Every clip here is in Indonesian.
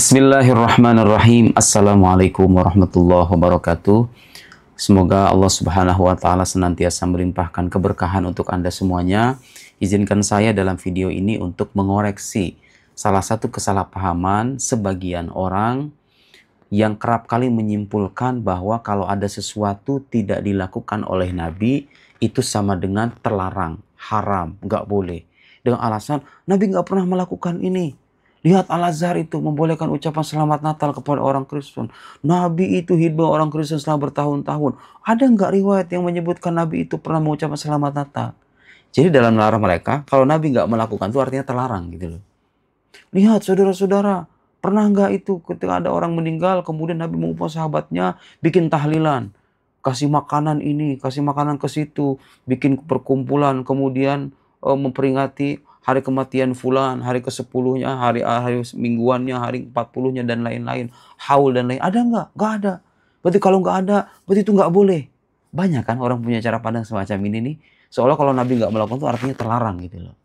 Bismillahirrahmanirrahim. Assalamualaikum warahmatullahi wabarakatuh. Semoga Allah Subhanahu wa Ta'ala senantiasa melimpahkan keberkahan untuk Anda semuanya. Izinkan saya dalam video ini untuk mengoreksi salah satu kesalahpahaman sebagian orang yang kerap kali menyimpulkan bahwa kalau ada sesuatu tidak dilakukan oleh Nabi, itu sama dengan terlarang, haram, nggak boleh. Dengan alasan, Nabi nggak pernah melakukan ini. Lihat Al-Azhar itu membolehkan ucapan selamat Natal kepada orang Kristen. Nabi itu hidup orang Kristen selama bertahun-tahun. Ada nggak riwayat yang menyebutkan Nabi itu pernah mengucapkan selamat Natal? Jadi dalam melarang mereka, kalau Nabi nggak melakukan itu artinya terlarang gitu loh. Lihat saudara-saudara, pernah nggak itu ketika ada orang meninggal, kemudian Nabi mengumpulkan sahabatnya bikin tahlilan. Kasih makanan ini, kasih makanan ke situ, bikin perkumpulan, kemudian memperingati hari kematian fulan, hari ke-10-nya, hari mingguannya, hari 40-nya, dan lain-lain. Haul dan lain. Ada nggak? Nggak ada. Berarti kalau nggak ada, berarti itu nggak boleh. Banyak kan orang punya cara pandang semacam ini nih. Seolah kalau Nabi nggak melakukan itu artinya terlarang gitu loh.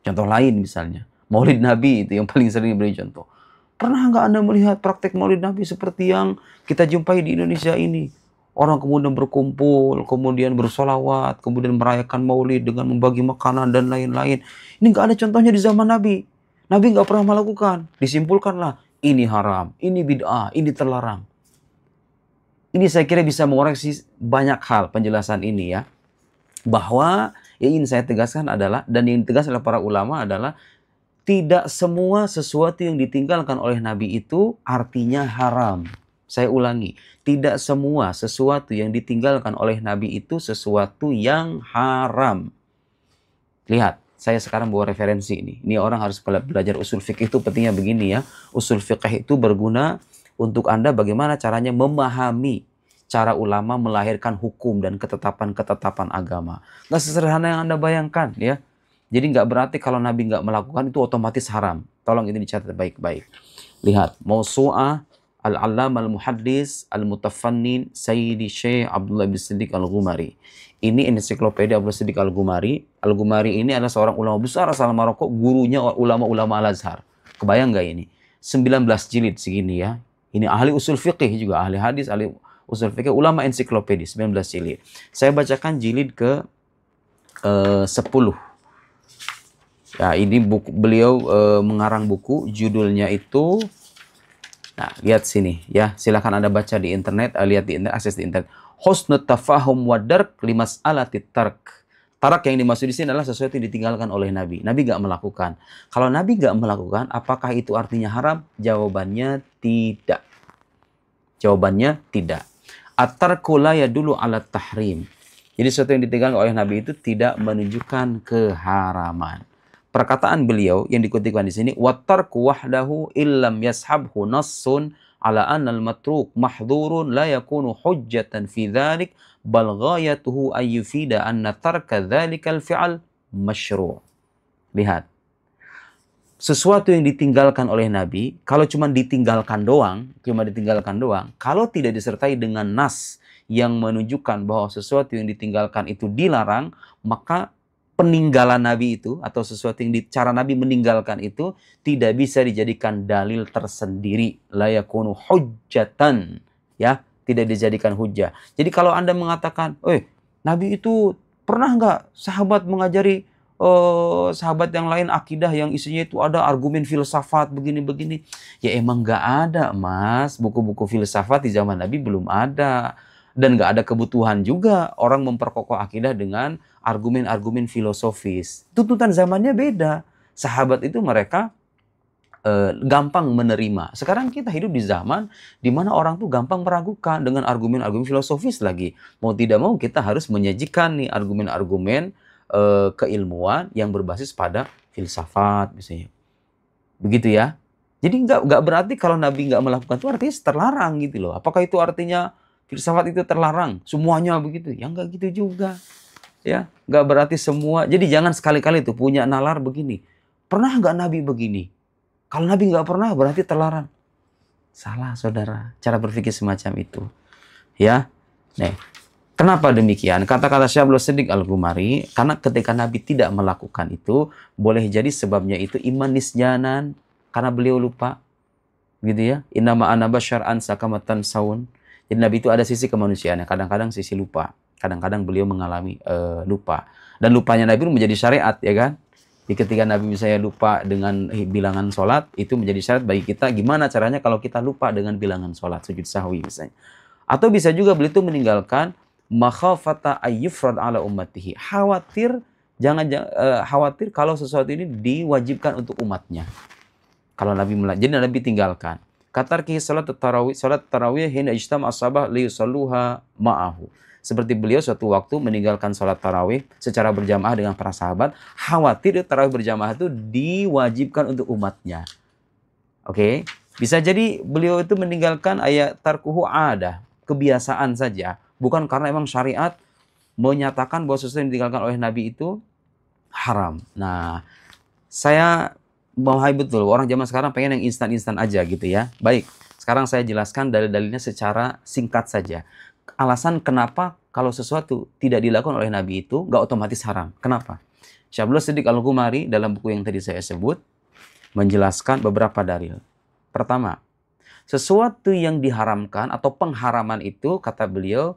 Contoh lain misalnya. Maulid Nabi itu yang paling sering diberi contoh. Pernah nggak Anda melihat praktek Maulid Nabi seperti yang kita jumpai di Indonesia ini? Orang kemudian berkumpul, kemudian bersolawat, kemudian merayakan maulid dengan membagi makanan dan lain-lain. Ini nggak ada contohnya di zaman Nabi. Nabi nggak pernah melakukan. Disimpulkanlah, ini haram, ini bid'ah, ini terlarang. Ini saya kira bisa mengoreksi banyak hal penjelasan ini ya. Bahwa yang ingin saya tegaskan adalah, dan yang ditegaskan oleh para ulama adalah, tidak semua sesuatu yang ditinggalkan oleh Nabi itu artinya haram. Saya ulangi, tidak semua sesuatu yang ditinggalkan oleh Nabi itu sesuatu yang haram. Lihat, saya sekarang bawa referensi ini. Ini orang harus belajar usul fikih itu pentingnya begini ya. Usul fikih itu berguna untuk Anda bagaimana caranya memahami cara ulama melahirkan hukum dan ketetapan-ketetapan agama. Nggak sesederhana yang Anda bayangkan ya. Jadi nggak berarti kalau Nabi nggak melakukan itu otomatis haram. Tolong ini dicatat baik-baik. Lihat, Mausu'ah Al-Allamah Al-Muhaddis Al-Mutafannin Sayyidi Syekh Abdullah bin Siddiq Al-Ghumari. Ini ensiklopedia Abdullah Siddiq Al-Ghumari. Al-Ghumari ini adalah seorang ulama besar asal Maroko, gurunya ulama-ulama Al-Azhar. Kebayang nggak ini? 19 jilid segini ya. Ini ahli usul fiqih juga, ahli hadis, ahli usul fiqih, ulama ensiklopedia 19 jilid. Saya bacakan jilid ke 10. Ya, ini buku beliau mengarang buku, judulnya itu. Nah, lihat sini ya, silahkan Anda baca di internet, lihat di internet, akses di internet. Husnut tafahum wa dark limas'alati tark. Tarak yang dimaksud di sini adalah sesuatu yang ditinggalkan oleh Nabi. Nabi nggak melakukan. Kalau Nabi nggak melakukan, apakah itu artinya haram? Jawabannya tidak. Jawabannya tidak. At-tarku la yadullu ala tahrim. Jadi sesuatu yang ditinggalkan oleh Nabi itu tidak menunjukkan keharaman. Perkataan beliau yang dikutipkan di sini, wattarku wahdahu illam yashabhu nassun ala anna al-matruk mahdhurun la yakunu hujjatan fi dhalik bal ghayatuhu ay yufida anna tarka dhalikal fi'al masyru'. Lihat. Sesuatu yang ditinggalkan oleh Nabi, kalau cuma ditinggalkan doang, kalau tidak disertai dengan nas yang menunjukkan bahwa sesuatu yang ditinggalkan itu dilarang, maka peninggalan Nabi itu atau sesuatu yang cara Nabi meninggalkan itu tidak bisa dijadikan dalil tersendiri, la yakunu hujjatan, ya, tidak dijadikan hujjah. Jadi kalau Anda mengatakan, Nabi itu pernah nggak sahabat mengajari sahabat yang lain akidah yang isinya itu ada argumen filsafat begini-begini? Ya emang nggak ada, Mas. Buku-buku filsafat di zaman Nabi belum ada. Dan nggak ada kebutuhan juga orang memperkokoh akidah dengan argumen-argumen filosofis. Tuntutan zamannya beda. Sahabat itu mereka gampang menerima. Sekarang kita hidup di zaman di mana orang tuh gampang meragukan dengan argumen-argumen filosofis lagi. Mau tidak mau kita harus menyajikan nih argumen-argumen keilmuan yang berbasis pada filsafat misalnya. Begitu ya. Jadi nggak berarti kalau Nabi nggak melakukan itu artinya terlarang gitu loh. Apakah itu artinya filsafat itu terlarang? Semuanya begitu? Ya nggak gitu juga. Ya, nggak berarti semua. Jadi jangan sekali-kali tuh punya nalar begini. Pernah nggak Nabi begini? Kalau Nabi nggak pernah berarti terlarang. Salah saudara. Cara berpikir semacam itu. Ya. Nih. Kenapa demikian? Kata-kata Syekh Abdullah Siddiq Al-Ghumari, karena ketika Nabi tidak melakukan itu, boleh jadi sebabnya itu iman nisyanan, karena beliau lupa. gitu ya. Innama ana basyar'an sakamatan saun. Jadi Nabi itu ada sisi kemanusiaannya, kadang-kadang sisi lupa. Kadang-kadang beliau mengalami lupa. Dan lupanya Nabi itu menjadi syariat, ya kan? Jadi ketika Nabi misalnya lupa dengan bilangan sholat, itu menjadi syariat bagi kita. Gimana caranya kalau kita lupa dengan bilangan sholat, sujud sahwi misalnya. Atau bisa juga beliau itu meninggalkan makhafata ayyufrad ala ummatihi. Khawatir kalau sesuatu ini diwajibkan untuk umatnya. Kalau Nabi jadi Nabi tinggalkan. Katarki salat tarawih hina ijtama as-sabah liyusalluha ma'ahu. Seperti beliau suatu waktu meninggalkan salat tarawih secara berjamaah dengan para sahabat, khawatir tarawih berjamaah itu diwajibkan untuk umatnya. Oke, bisa jadi beliau itu meninggalkan ayat tarkuhu ada, kebiasaan saja, bukan karena emang syariat menyatakan bahwa sesuatu yang ditinggalkan oleh Nabi itu haram. Nah, saya memahami betul, orang zaman sekarang pengen yang instan-instan aja gitu ya. Baik, sekarang saya jelaskan dalil-dalilnya secara singkat saja. Alasan kenapa kalau sesuatu tidak dilakukan oleh Nabi itu nggak otomatis haram. Kenapa? Syekh Abdullah Siddiq Al-Ghumari dalam buku yang tadi saya sebut menjelaskan beberapa dalil. Pertama, sesuatu yang diharamkan atau pengharaman itu kata beliau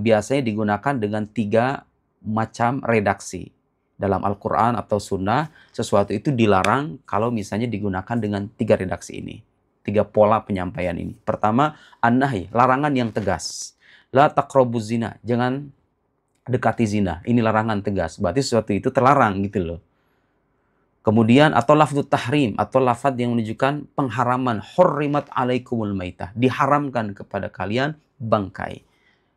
biasanya digunakan dengan 3 macam redaksi. Dalam Al-Quran atau Sunnah, sesuatu itu dilarang kalau misalnya digunakan dengan 3 redaksi ini. 3 pola penyampaian ini. Pertama, an-nahi, larangan yang tegas. La taqrabuz zina, jangan dekati zina. Ini larangan tegas. Berarti sesuatu itu terlarang gitu loh. Kemudian, atau lafdut tahrim, atau lafad yang menunjukkan pengharaman. Hurrimat alaikumul maitah. Diharamkan kepada kalian bangkai.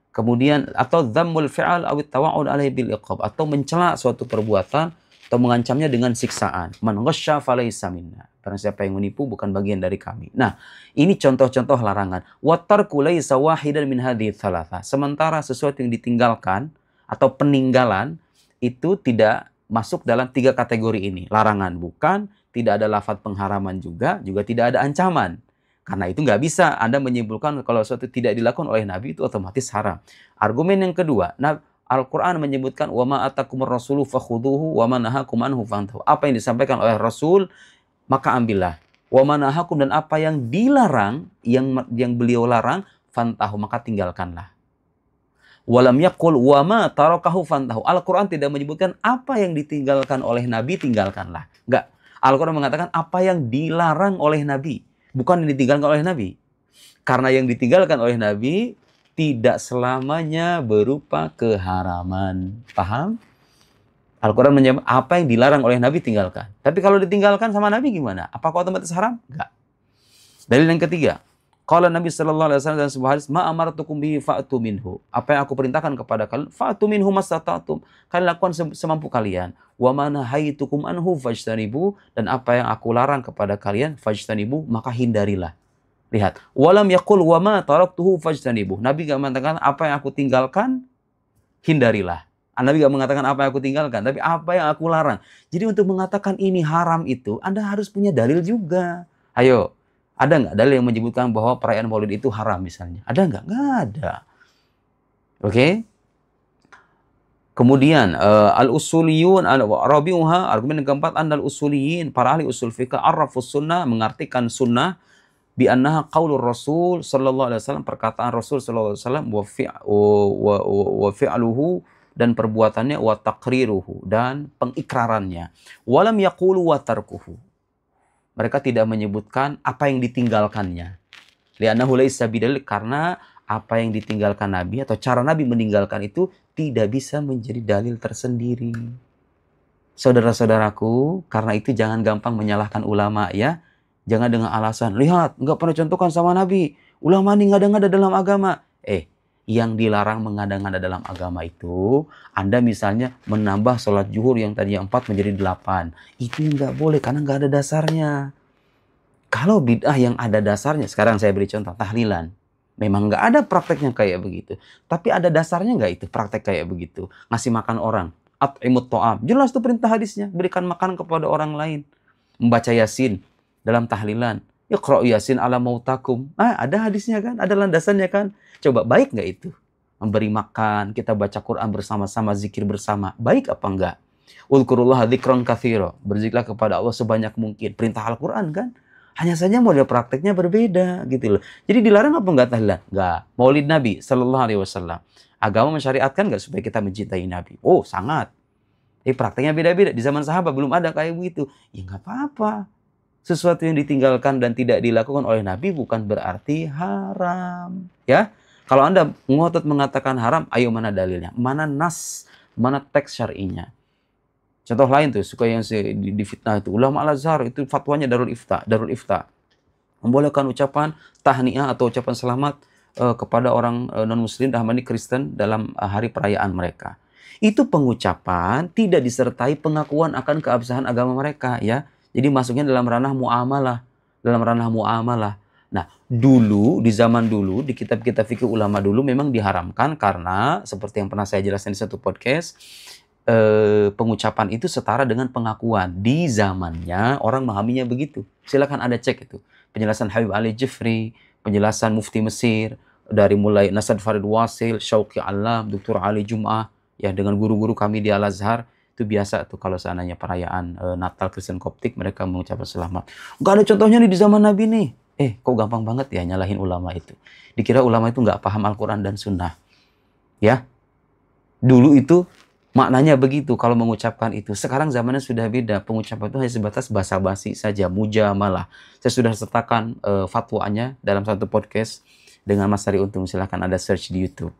Kemudian atau dhammul fi'al awit tawa'ud alaihi bil iqab, atau mencela suatu perbuatan atau mengancamnya dengan siksaan. Man ghasyya falaysa minna. Barang siapa yang menipu bukan bagian dari kami. Nah, ini contoh-contoh larangan. Wa tarku laysa wahidan min hadhihi thalatha. Sementara sesuatu yang ditinggalkan atau peninggalan itu tidak masuk dalam 3 kategori ini. Larangan bukan, tidak ada lafaz pengharaman juga tidak ada ancaman. Karena itu nggak bisa Anda menyimpulkan kalau sesuatu tidak dilakukan oleh Nabi itu otomatis haram. Argumen yang kedua, Al-Quran menyebutkan wa ma atakumur rasulu fakhuduhu wa ma nahakum anhu fantahu. Apa yang disampaikan oleh Rasul maka ambillah. Wa ma nahakum, dan apa yang dilarang, yang beliau larang, fantahu, maka tinggalkanlah. Walam yaqul wa ma tarakahu fantahu. Al-Quran tidak menyebutkan apa yang ditinggalkan oleh Nabi tinggalkanlah. Enggak. Al-Quran mengatakan apa yang dilarang oleh Nabi. Bukan yang ditinggalkan oleh Nabi. Karena yang ditinggalkan oleh Nabi tidak selamanya berupa keharaman. Paham? Al-Quran menyebut apa yang dilarang oleh Nabi tinggalkan. Tapi kalau ditinggalkan sama Nabi gimana? Apakah otomatis haram? Enggak. Dalil yang ketiga. Qala Nabi sallallahu alaihi wasallam dalam sebuah hadis, "Ma amartukum bihi fa'tu minhu." Apa yang aku perintahkan kepada kalian, fa'tu minhu mastata'tum. Kalian lakukan semampu kalian. Wa ma nahaitukum anhu fajtanibu, dan apa yang aku larang kepada kalian fajtanibu, maka hindarilah. Lihat, walam yaqul wa ma taraktuhu fajtanibu. Nabi enggak mengatakan apa yang aku tinggalkan hindarilah. Nabi enggak mengatakan apa yang aku tinggalkan, tapi apa yang aku larang. Jadi untuk mengatakan ini haram itu Anda harus punya dalil juga. Ayo, ada nggak dalil yang menyebutkan bahwa perayaan Maulid itu haram misalnya? Ada nggak? Nggak ada. Oke? Kemudian al-usuliyun rabi'uha, argumen yang keempat, al-usuliyin, para ahli usul fikih, arrafus sunnah, mengartikan sunnah bi annaha qaulur Rasul sallallahu alaihi wasallam, perkataan Rasul sallallahu alaihi wasallam, wa fi'luhu, dan perbuatannya, wa taqriruhu, dan pengikrarannya. Walam yaqulu wa tarkuhu. Mereka tidak menyebutkan apa yang ditinggalkannya. Li'annahu laysa bidalil, karena apa yang ditinggalkan Nabi atau cara Nabi meninggalkan itu tidak bisa menjadi dalil tersendiri. Saudara-saudaraku, karena itu jangan gampang menyalahkan ulama ya. Jangan dengan alasan, lihat, nggak pernah contohkan sama Nabi. Ulama ini ngada-ngada dalam agama. Yang dilarang mengada-ngada dalam agama itu, Anda misalnya menambah sholat zuhur yang tadinya 4 menjadi 8. Itu yang nggak boleh, karena nggak ada dasarnya. Kalau bid'ah yang ada dasarnya, sekarang saya beri contoh, tahlilan. Memang nggak ada prakteknya kayak begitu. Tapi ada dasarnya nggak itu praktek kayak begitu? Ngasih makan orang. At'imut ta'am. Jelas itu perintah hadisnya. Berikan makan kepada orang lain. Membaca Yasin dalam tahlilan. Iqra' Yasin ala mautakum. Ada hadisnya kan? Ada landasannya kan? Coba baik nggak itu? Memberi makan, kita baca Quran bersama-sama, zikir bersama. Baik apa enggak? Udhkurullaha dzikran katsira. Berzikirlah kepada Allah sebanyak mungkin. Perintah Al-Quran kan? Hanya saja model prakteknya berbeda gitu loh. Jadi dilarang apa enggak tahlilan? Enggak. Maulid Nabi Sallallahu Alaihi Wasallam. Agama mensyariatkan nggak supaya kita mencintai Nabi? Oh, sangat. Tapi prakteknya beda-beda. Di zaman sahabat belum ada kayak begitu. Ya nggak apa-apa. Sesuatu yang ditinggalkan dan tidak dilakukan oleh Nabi bukan berarti haram. Ya, kalau Anda ngotot mengatakan haram, ayo mana dalilnya? Mana nas? Mana teks syar'inya? Contoh lain tuh, suka yang di fitnah itu. Ulama Al-Azhar itu fatwanya Darul Ifta. Membolehkan ucapan tahniah atau ucapan selamat kepada orang non-muslim, dalam ini Kristen, dalam hari perayaan mereka. Itu pengucapan tidak disertai pengakuan akan keabsahan agama mereka, ya. Jadi masuknya dalam ranah muamalah. Nah, dulu, di zaman dulu, di kitab-kitab fikih ulama dulu memang diharamkan karena seperti yang pernah saya jelaskan di satu podcast, pengucapan itu setara dengan pengakuan. Di zamannya orang memahaminya begitu. Silakan Anda cek itu. Penjelasan Habib Ali Jufri, penjelasan Mufti Mesir, dari mulai Nasad Farid Wasil, Syauqi Alam, Dr. Ali Jum'ah, ya dengan guru-guru kami di Al-Azhar, itu biasa tuh kalau seandainya perayaan Natal Kristen Koptik mereka mengucapkan selamat. Nggak ada contohnya nih di zaman Nabi nih. Kok gampang banget ya nyalahin ulama itu. Dikira ulama itu nggak paham Al-Quran dan Sunnah. Ya, dulu itu maknanya begitu kalau mengucapkan itu. Sekarang zamannya sudah beda. Pengucapan itu hanya sebatas basa-basi saja, mujamalah. Saya sudah sertakan fatwanya dalam satu podcast dengan Mas Ari Untung. Silahkan Anda search di YouTube.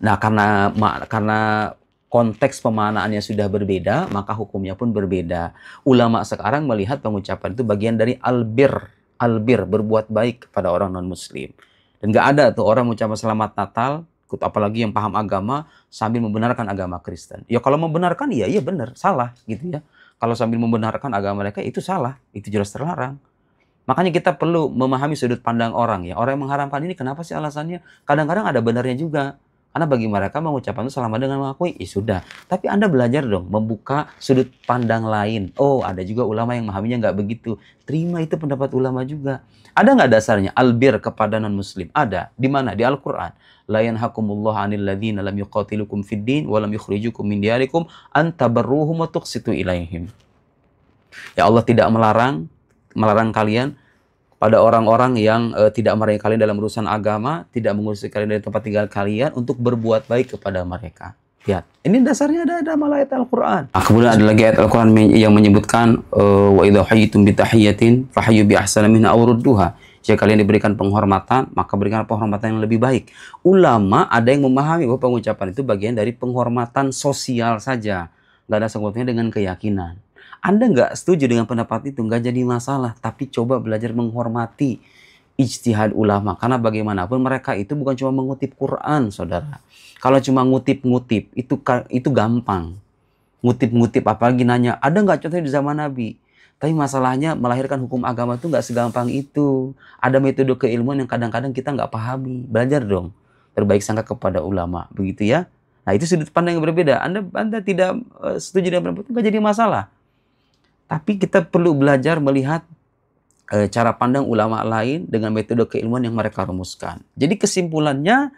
Nah, karena konteks pemaknaannya sudah berbeda, maka hukumnya pun berbeda. Ulama sekarang melihat pengucapan itu bagian dari albir, berbuat baik kepada orang non-muslim. Dan nggak ada tuh orang mengucapkan selamat Natal, apalagi yang paham agama, sambil membenarkan agama Kristen. Ya kalau membenarkan, iya benar, salah gitu ya. Kalau sambil membenarkan agama mereka, itu salah, itu jelas terlarang. Makanya kita perlu memahami sudut pandang orang ya. Orang yang mengharamkan ini kenapa sih alasannya? Kadang-kadang ada benarnya juga. Karena bagi mereka mengucapkan itu selama dengan mengakui, sudah. Tapi Anda belajar dong, membuka sudut pandang lain. Oh, ada juga ulama yang memahaminya nggak begitu. Terima itu pendapat ulama juga. Ada nggak dasarnya albir kepada non-muslim? Ada. Di mana? Di Al-Quran. La yanhakumullahu 'anil ladzina lam yuqatilukum fid din wa lam yukhrijukum min diyarikum an tabarruhum wa tuqsitu ilaihim. Ya Allah tidak melarang kalian pada orang-orang yang tidak memerangi kalian dalam urusan agama, tidak mengusir kalian dari tempat tinggal kalian untuk berbuat baik kepada mereka. Lihat, ini dasarnya ada ayat Al-Quran. Kemudian ada lagi ayat Al-Quran yang menyebutkan wa idza hayyitum bi tahiyyatin fahayyu bi ahsana minha aw rudduha. Jika kalian diberikan penghormatan, maka berikan penghormatan yang lebih baik. Ulama ada yang memahami bahwa pengucapan itu bagian dari penghormatan sosial saja. Nggak ada sangkutnya dengan keyakinan. Anda nggak setuju dengan pendapat itu, nggak jadi masalah. Tapi coba belajar menghormati ijtihad ulama. Karena bagaimanapun mereka itu bukan cuma mengutip Quran, saudara. Kalau cuma ngutip-ngutip, itu gampang. Ngutip-ngutip, apalagi nanya, ada nggak contohnya di zaman Nabi? Tapi masalahnya melahirkan hukum agama itu nggak segampang itu. Ada metode keilmuan yang kadang-kadang kita nggak pahami. Belajar dong. Berbaik sangka kepada ulama. Begitu ya. Nah itu sudut pandang yang berbeda. Anda tidak setuju dengan pendapat itu nggak jadi masalah. Tapi kita perlu belajar melihat cara pandang ulama lain dengan metode keilmuan yang mereka rumuskan. Jadi kesimpulannya,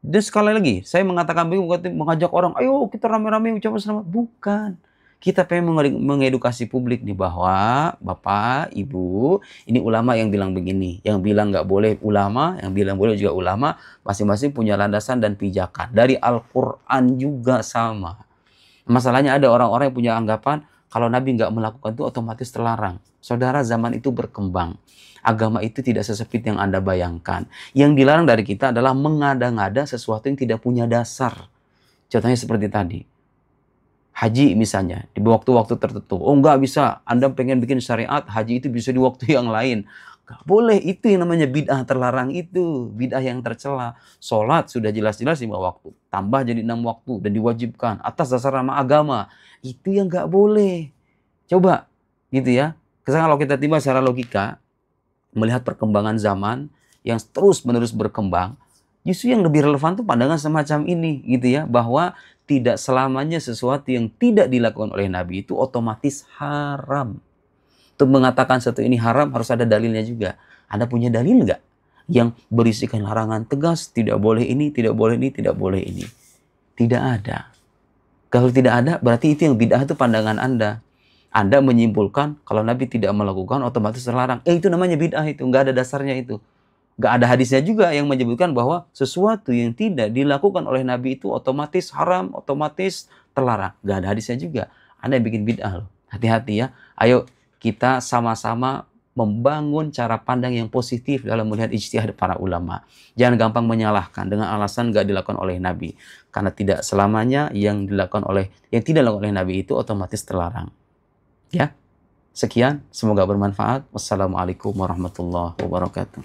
dan sekali lagi, saya mengatakan mengajak orang, ayo kita rame-rame ucapan selamat. Bukan. Kita pengen mengedukasi publik nih bahwa Bapak, Ibu, ini ulama yang bilang begini. Yang bilang nggak boleh ulama, yang bilang boleh juga ulama. Masing-masing punya landasan dan pijakan. Dari Al-Quran juga sama. Masalahnya ada orang-orang yang punya anggapan, kalau Nabi nggak melakukan itu otomatis terlarang. Saudara, zaman itu berkembang. Agama itu tidak sesempit yang Anda bayangkan. Yang dilarang dari kita adalah mengada-ngada sesuatu yang tidak punya dasar. Contohnya seperti tadi. Haji misalnya, di waktu-waktu tertentu. Oh nggak bisa, Anda pengen bikin syariat, haji itu bisa di waktu yang lain. Nggak boleh, itu yang namanya bid'ah terlarang itu. Bid'ah yang tercela. Sholat sudah jelas-jelas 5 waktu. Tambah jadi 6 waktu dan diwajibkan atas dasar nama agama. Itu yang nggak boleh. Coba, gitu ya. Karena kalau kita tiba secara logika, melihat perkembangan zaman yang terus-menerus berkembang, justru yang lebih relevan tuh pandangan semacam ini, gitu ya. Bahwa tidak selamanya sesuatu yang tidak dilakukan oleh Nabi itu otomatis haram. Untuk mengatakan satu ini haram harus ada dalilnya juga. Anda punya dalil nggak? Yang berisikan larangan tegas, tidak boleh ini, tidak boleh ini, tidak boleh ini. Tidak ada. Kalau tidak ada, berarti itu yang bid'ah itu pandangan Anda. Anda menyimpulkan kalau Nabi tidak melakukan otomatis terlarang. Itu namanya bid'ah itu. Nggak ada dasarnya itu. Nggak ada hadisnya juga yang menyebutkan bahwa sesuatu yang tidak dilakukan oleh Nabi itu otomatis haram, otomatis terlarang. Nggak ada hadisnya juga. Anda yang bikin bid'ah loh. Hati-hati ya. Ayo kita sama-sama membangun cara pandang yang positif dalam melihat ijtihad para ulama. Jangan gampang menyalahkan dengan alasan nggak dilakukan oleh Nabi. Karena tidak selamanya yang tidak dilakukan oleh Nabi itu otomatis terlarang. Ya, sekian. Semoga bermanfaat. Wassalamualaikum warahmatullahi wabarakatuh.